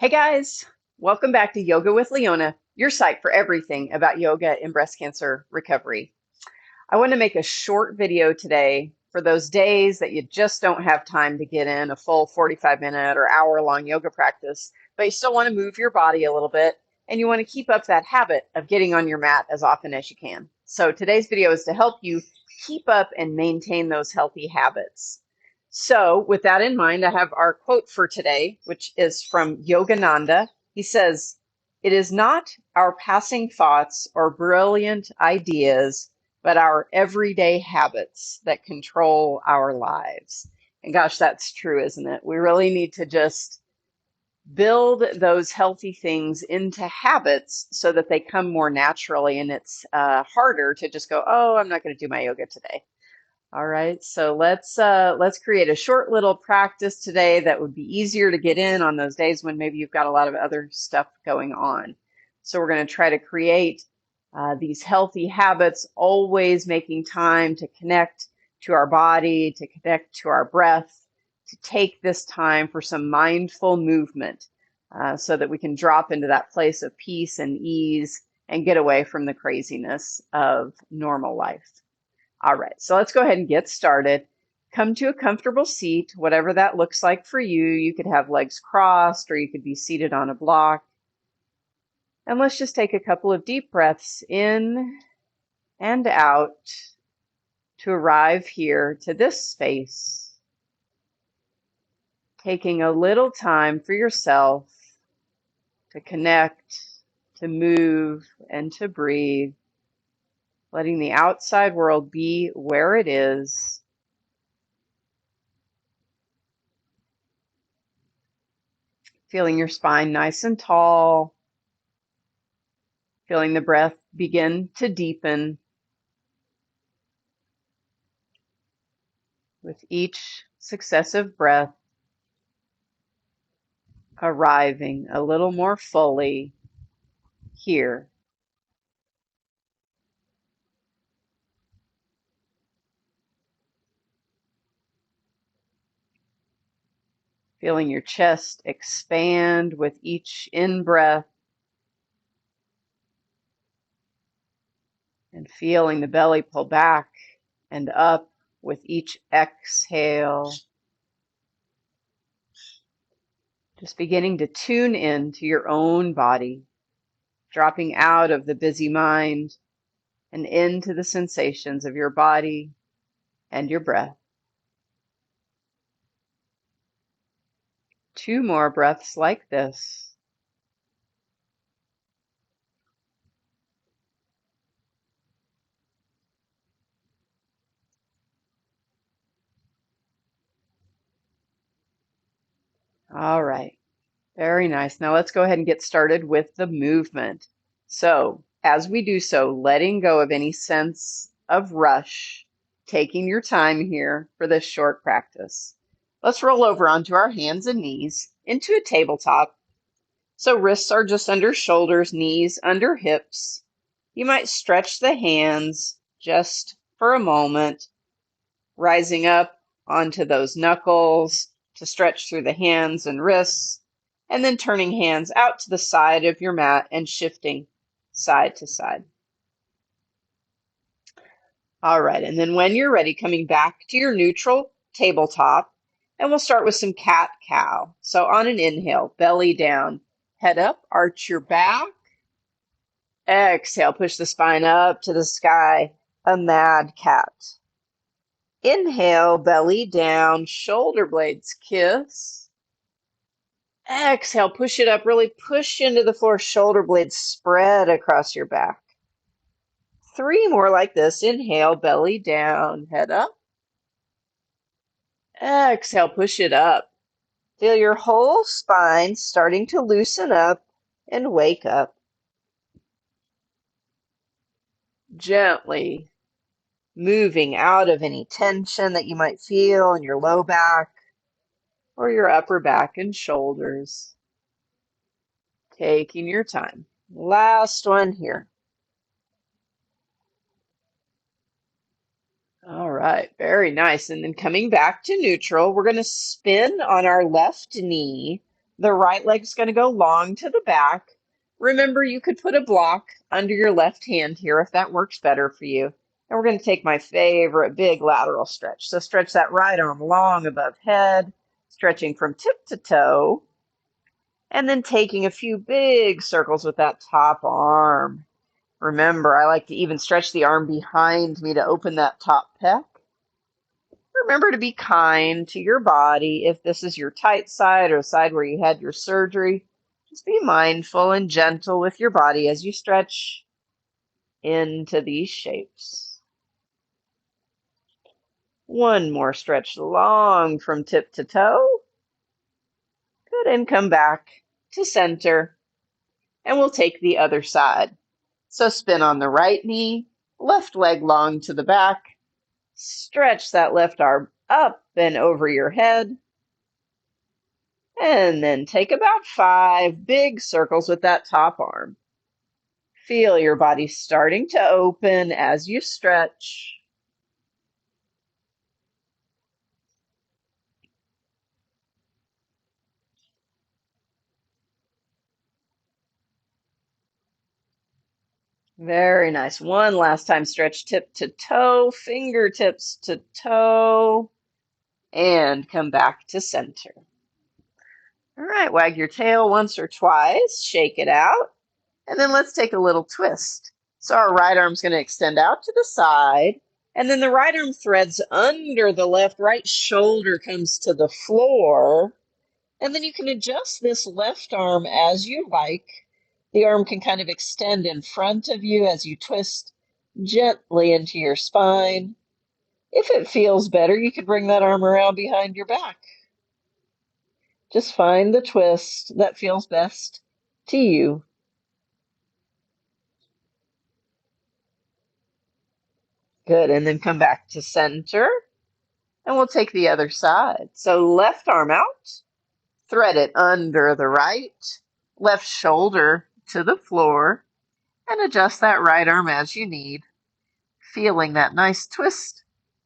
Hey guys, welcome back to Yoga with Leona, your site for everything about yoga and breast cancer recovery. I want to make a short video today for those days that you just don't have time to get in a full 45-minute or hour-long yoga practice, but you still want to move your body a little bit and you want to keep up that habit of getting on your mat as often as you can. So today's video is to help you keep up and maintain those healthy habits. So with that in mind, I have our quote for today, which is from Yogananda. He says, "It is not our passing thoughts or brilliant ideas, but our everyday habits that control our lives." And gosh, that's true, isn't it? We really need to just build those healthy things into habits so that they come more naturally, and it's harder to just go, "Oh, I'm not going to do my yoga today." All right, so let's create a short little practice today that would be easier to get in on those days when maybe you've got a lot of other stuff going on. So we're going to try to create these healthy habits, always making time to connect to our body, to connect to our breath, to take this time for some mindful movement so that we can drop into that place of peace and ease and get away from the craziness of normal life. All right, so let's go ahead and get started. Come to a comfortable seat, whatever that looks like for you. You could have legs crossed or you could be seated on a block. And let's just take a couple of deep breaths in and out to arrive here to this space, taking a little time for yourself to connect, to move, and to breathe, letting the outside world be where it is. Feeling your spine nice and tall, feeling the breath begin to deepen with each successive breath, arriving a little more fully here. Feeling your chest expand with each in-breath and feeling the belly pull back and up with each exhale. Just beginning to tune in to your own body, dropping out of the busy mind and into the sensations of your body and your breath. 2 more breaths like this. All right, very nice. Now let's go ahead and get started with the movement. So as we do so, letting go of any sense of rush, taking your time here for this short practice. Let's roll over onto our hands and knees into a tabletop. So wrists are just under shoulders, knees under hips. You might stretch the hands just for a moment, rising up onto those knuckles to stretch through the hands and wrists, and then turning hands out to the side of your mat and shifting side to side. All right, and then when you're ready, coming back to your neutral tabletop, and we'll start with some cat-cow. So on an inhale, belly down, head up, arch your back. Exhale, push the spine up to the sky, a mad cat. Inhale, belly down, shoulder blades kiss. Exhale, push it up, really push into the floor, shoulder blades spread across your back. 3 more like this. Inhale, belly down, head up. Exhale, push it up. Feel your whole spine starting to loosen up and wake up. Gently moving out of any tension that you might feel in your low back or your upper back and shoulders. Taking your time. Last one here. All right, very nice. And then coming back to neutral, we're going to spin on our left knee, The right leg's going to go long to the back. Remember, you could put a block under your left hand here if that works better for you. And we're going to take my favorite big lateral stretch. So stretch that right arm long above head, stretching from tip to toe, and then taking a few big circles with that top arm. Remember, I like to even stretch the arm behind me to open that top pec. Remember to be kind to your body. If this is your tight side or the side where you had your surgery, just be mindful and gentle with your body as you stretch into these shapes. One more stretch long from tip to toe. Good, and come back to center. And we'll take the other side. So spin on the right knee, left leg long to the back. Stretch that left arm up and over your head. And then take about 5 big circles with that top arm. Feel your body starting to open as you stretch. Very nice. One last time, stretch tip to toe, fingertips to toe, and come back to center. All right, wag your tail once or twice, shake it out, and then let's take a little twist. So our right arm's going to extend out to the side, and then the right arm threads under the left, right shoulder comes to the floor, and then you can adjust this left arm as you like. The arm can kind of extend in front of you as you twist gently into your spine. If it feels better, you could bring that arm around behind your back. Just find the twist that feels best to you. Good, and then come back to center, and we'll take the other side. So left arm out, thread it under the right, left shoulder to the floor, and adjust that right arm as you need, feeling that nice twist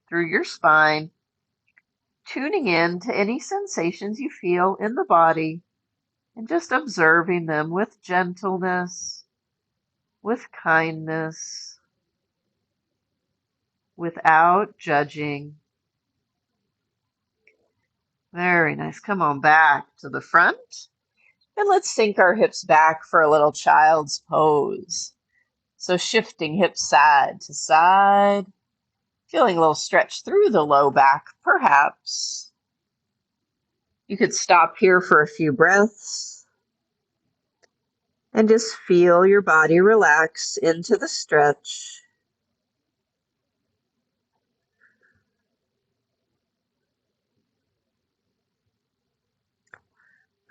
through your spine, tuning in to any sensations you feel in the body, and just observing them with gentleness, with kindness, without judging. Very nice. Come on back to the front. And let's sink our hips back for a little child's pose. So shifting hips side to side, feeling a little stretch through the low back, perhaps. You could stop here for a few breaths and just feel your body relax into the stretch.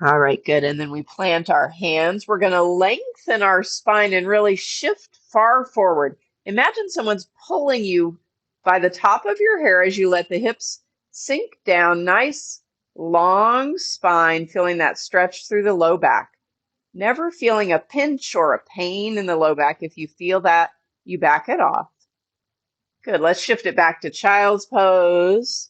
All right, good. And then we plant our hands. We're going to lengthen our spine and really shift far forward. Imagine someone's pulling you by the top of your hair as you let the hips sink down. Nice, long spine, feeling that stretch through the low back. Never feeling a pinch or a pain in the low back. If you feel that, you back it off. Good. Let's shift it back to child's pose.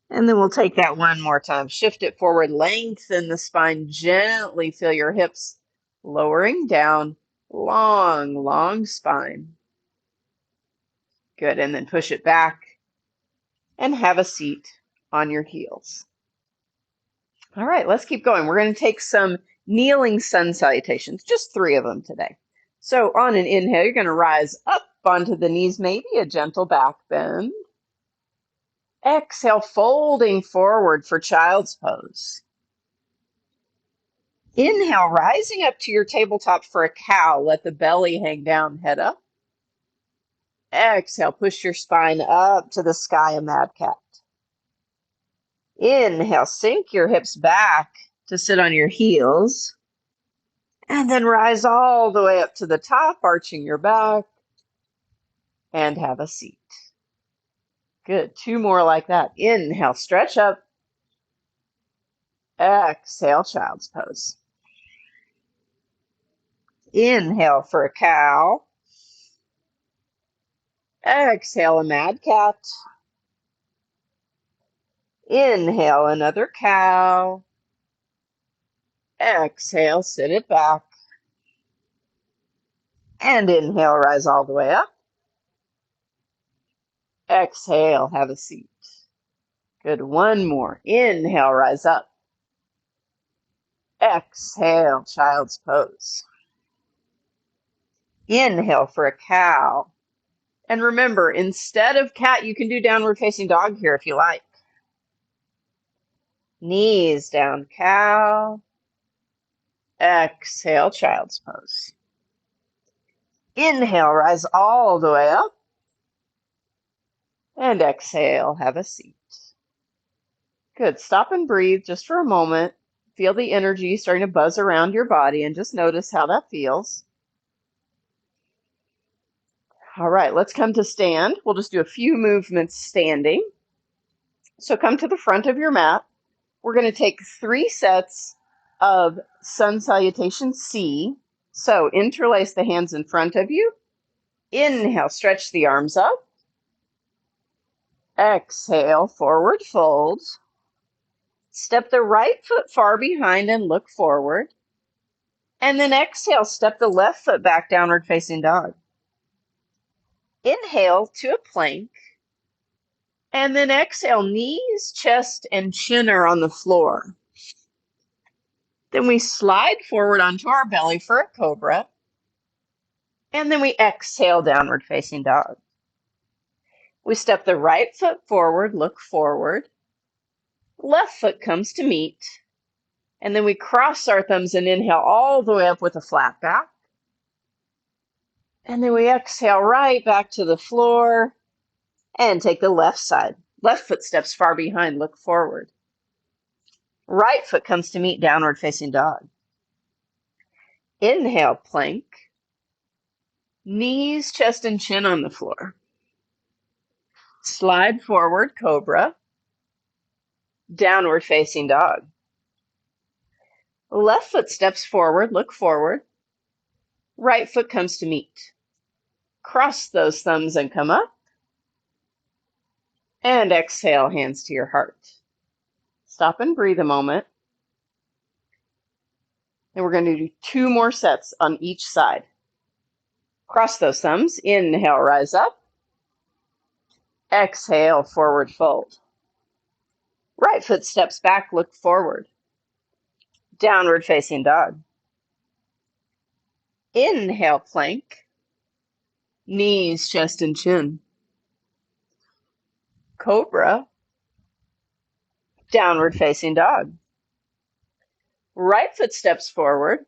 And then we'll take that one more time. Shift it forward, lengthen the spine, gently feel your hips lowering down. Long, long spine. Good, and then push it back and have a seat on your heels. All right, let's keep going. We're going to take some kneeling sun salutations, just 3 of them today. So on an inhale, you're going to rise up onto the knees, maybe a gentle back bend. Exhale, folding forward for child's pose. Inhale, rising up to your tabletop for a cow. Let the belly hang down, head up. Exhale, push your spine up to the sky, a mad cat. Inhale, sink your hips back to sit on your heels. And then rise all the way up to the top, arching your back. And have a seat. Good, 2 more like that. Inhale, stretch up. Exhale, child's pose. Inhale for a cow. Exhale, a mad cat. Inhale, another cow. Exhale, sit it back. And inhale, rise all the way up. Exhale, have a seat. Good, one more. Inhale, rise up. Exhale, child's pose. Inhale for a cow. And remember, instead of cat, you can do downward facing dog here if you like. Knees down, cow. Exhale, child's pose. Inhale, rise all the way up. And exhale, have a seat. Good. Stop and breathe just for a moment. Feel the energy starting to buzz around your body and just notice how that feels. All right, let's come to stand. We'll just do a few movements standing. So come to the front of your mat. We're going to take 3 sets of sun salutation C. So interlace the hands in front of you. Inhale, stretch the arms up. Exhale, forward fold. Step the right foot far behind and look forward. And then exhale, step the left foot back, downward facing dog. Inhale to a plank. And then exhale, knees, chest, and chin are on the floor. Then we slide forward onto our belly for a cobra. And then we exhale, downward facing dog. We step the right foot forward, look forward. Left foot comes to meet. And then we cross our thumbs and inhale all the way up with a flat back. And then we exhale right back to the floor and take the left side. Left foot steps far behind, look forward. Right foot comes to meet, downward facing dog. Inhale, plank. Knees, chest, and chin on the floor. Slide forward, cobra. Downward facing dog. Left foot steps forward, look forward. Right foot comes to meet. Cross those thumbs and come up. And exhale, hands to your heart. Stop and breathe a moment. And we're going to do 2 more sets on each side. Cross those thumbs. Inhale, rise up. Exhale, forward fold. Right foot steps back, look forward. Downward facing dog. Inhale, plank. Knees, chest, and chin. Cobra. Downward facing dog. Right foot steps forward,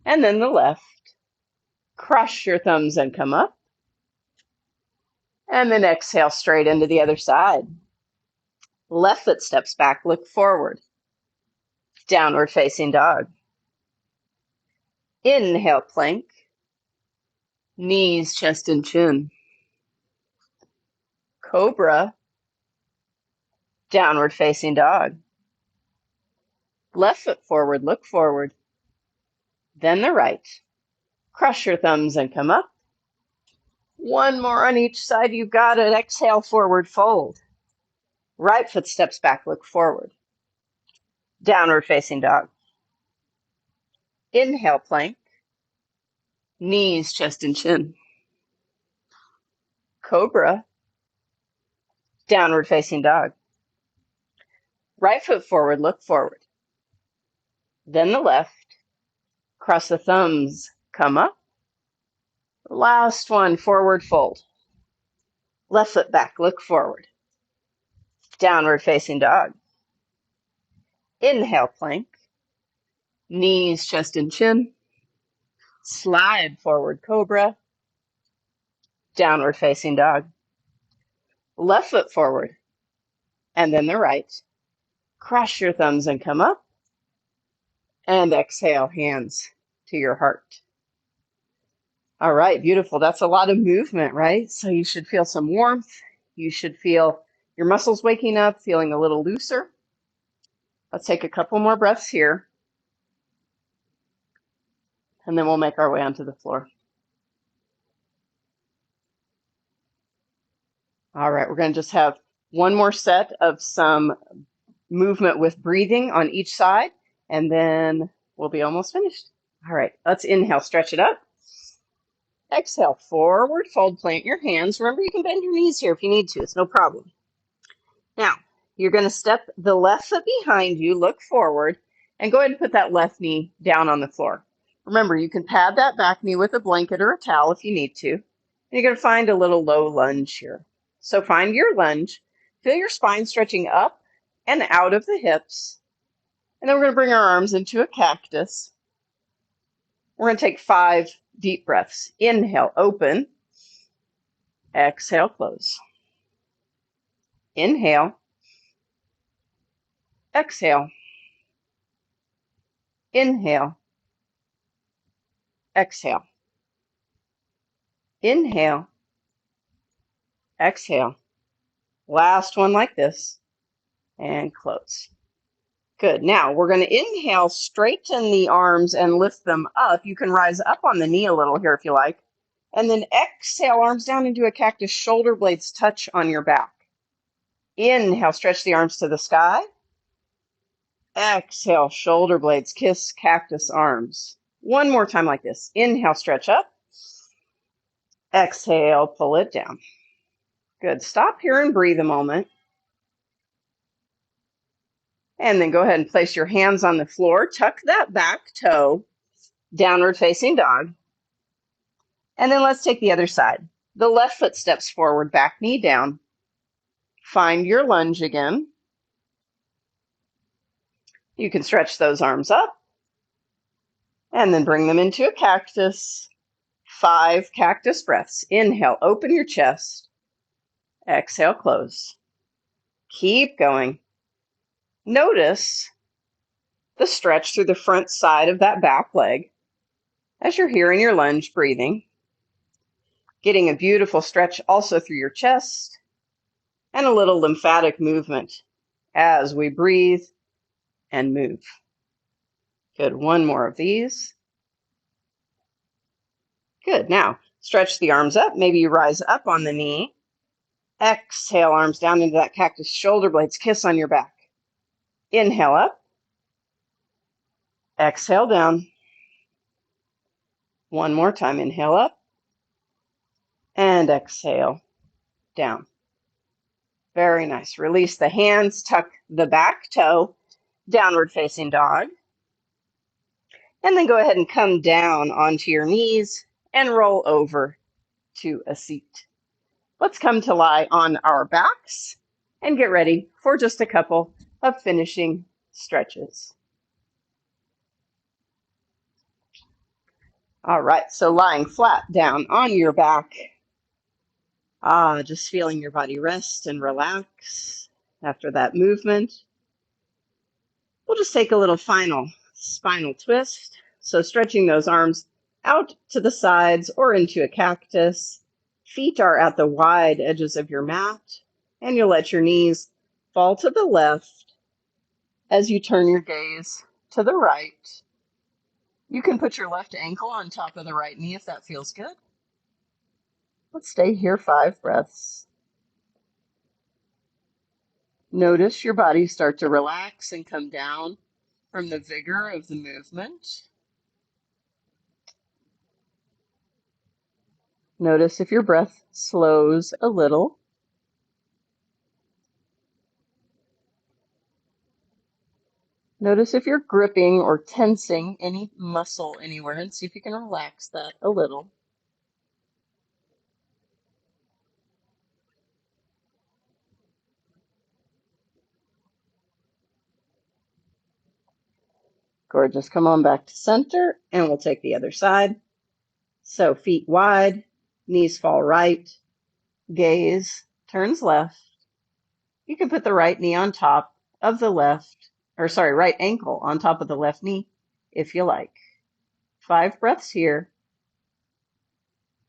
and then the left. Cross your thumbs and come up. And then exhale straight into the other side. Left foot steps back, look forward. Downward facing dog. Inhale, plank. Knees, chest, and chin. Cobra. Downward facing dog. Left foot forward, look forward. Then the right. Cross your thumbs and come up. 1 more on each side. You got it. Exhale, forward fold. Right foot steps back, look forward. Downward facing dog. Inhale, plank. Knees, chest, and chin. Cobra. Downward facing dog. Right foot forward, look forward. Then the left. Cross the thumbs, come up. Last one, forward fold. Left foot back, look forward. Downward facing dog. Inhale, plank. Knees, chest, and chin. Slide forward, cobra. Downward facing dog. Left foot forward. And then the right. Cross your thumbs and come up. And exhale, hands to your heart. All right, beautiful. That's a lot of movement, right? So you should feel some warmth. You should feel your muscles waking up, feeling a little looser. Let's take a couple more breaths here. And then we'll make our way onto the floor. All right, we're going to just have One more set of some movement with breathing on each side, and then we'll be almost finished. All right, let's inhale, stretch it up. Exhale, forward fold, plant your hands. Remember, you can bend your knees here if you need to. It's no problem. Now, you're going to step the left foot behind you, look forward, and go ahead and put that left knee down on the floor. Remember, you can pad that back knee with a blanket or a towel if you need to. And you're going to find a little low lunge here. So find your lunge. Feel your spine stretching up and out of the hips. And then we're going to bring our arms into a cactus. We're going to take 5 deep breaths. Inhale, open. Exhale, close. Inhale. Exhale. Inhale. Exhale. Inhale. Exhale. Last one like this. And close. Good. Now we're going to inhale, straighten the arms and lift them up. You can rise up on the knee a little here if you like. And then exhale, arms down into a cactus, shoulder blades touch on your back. Inhale, stretch the arms to the sky. Exhale, shoulder blades kiss cactus arms. One more time like this. Inhale, stretch up. Exhale, pull it down. Good. Stop here and breathe a moment. And then go ahead and place your hands on the floor. Tuck that back toe, downward facing dog. And then let's take the other side. The left foot steps forward, back knee down. Find your lunge again. You can stretch those arms up and then bring them into a cactus. 5 cactus breaths. Inhale, open your chest. Exhale, close. Keep going. Notice the stretch through the front side of that back leg as you're here in your lunge, breathing. Getting a beautiful stretch also through your chest and a little lymphatic movement as we breathe and move. Good. One more of these. Good. Now, stretch the arms up. Maybe you rise up on the knee. Exhale, arms down into that cactus. Shoulder blades kiss on your back. Inhale up. Exhale down. One more time. Inhale up. And exhale down. Very nice. Release the hands. Tuck the back toe. Downward facing dog. And then go ahead and come down onto your knees and roll over to a seat. Let's come to lie on our backs and get ready for just a couple of finishing stretches. All right, so lying flat down on your back. Just feeling your body rest and relax after that movement. We'll just take a little final spinal twist. So stretching those arms out to the sides or into a cactus. Feet are at the wide edges of your mat, and you'll let your knees fall to the left as you turn your gaze to the right. You can put your left ankle on top of the right knee if that feels good. Let's stay here 5 breaths. Notice your body start to relax and come down from the vigor of the movement. Notice if your breath slows a little. Notice if you're gripping or tensing any muscle anywhere and see if you can relax that a little. Gorgeous. Come on back to center, and we'll take the other side. So feet wide, knees fall right, gaze turns left. You can put the right knee on top of the right ankle on top of the left knee if you like. 5 breaths here,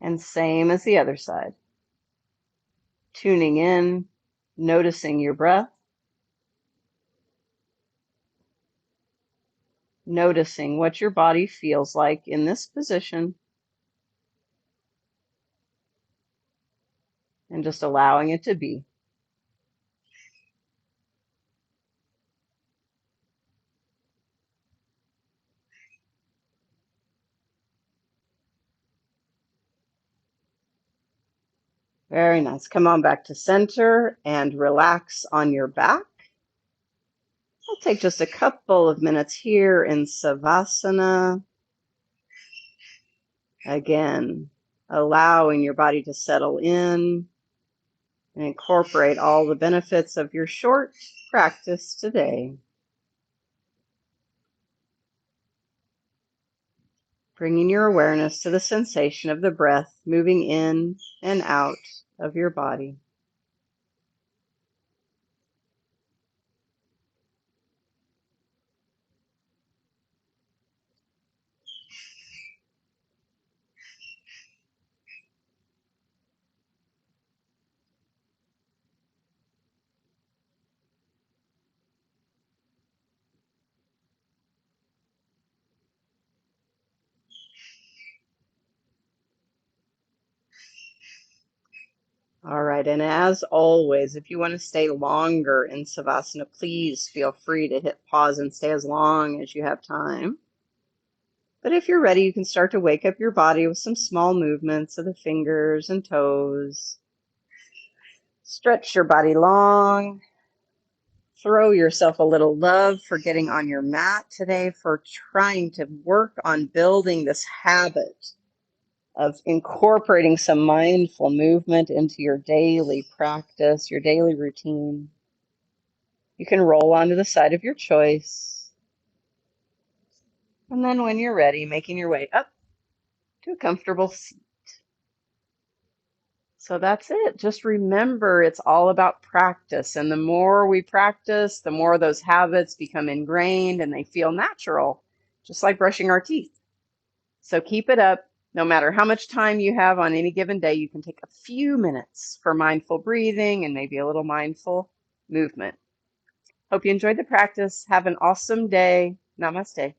and same as the other side. Tuning in, noticing your breath. Noticing what your body feels like in this position. And just allowing it to be. Very nice. Come on back to center and relax on your back. We'll take just a couple of minutes here in Savasana. Again, allowing your body to settle in and incorporate all the benefits of your short practice today. Bringing your awareness to the sensation of the breath moving in and out of your body. All right, and as always, if you want to stay longer in Savasana, please feel free to hit pause and stay as long as you have time. But if you're ready, you can start to wake up your body with some small movements of the fingers and toes. Stretch your body long. Throw yourself a little love for getting on your mat today, for trying to work on building this habit of incorporating some mindful movement into your daily practice, your daily routine. You can roll onto the side of your choice. And then when you're ready, making your way up to a comfortable seat. So that's it. Just remember, it's all about practice. And the more we practice, the more those habits become ingrained and they feel natural, just like brushing our teeth. So keep it up. No matter how much time you have on any given day, you can take a few minutes for mindful breathing and maybe a little mindful movement. Hope you enjoyed the practice. Have an awesome day. Namaste.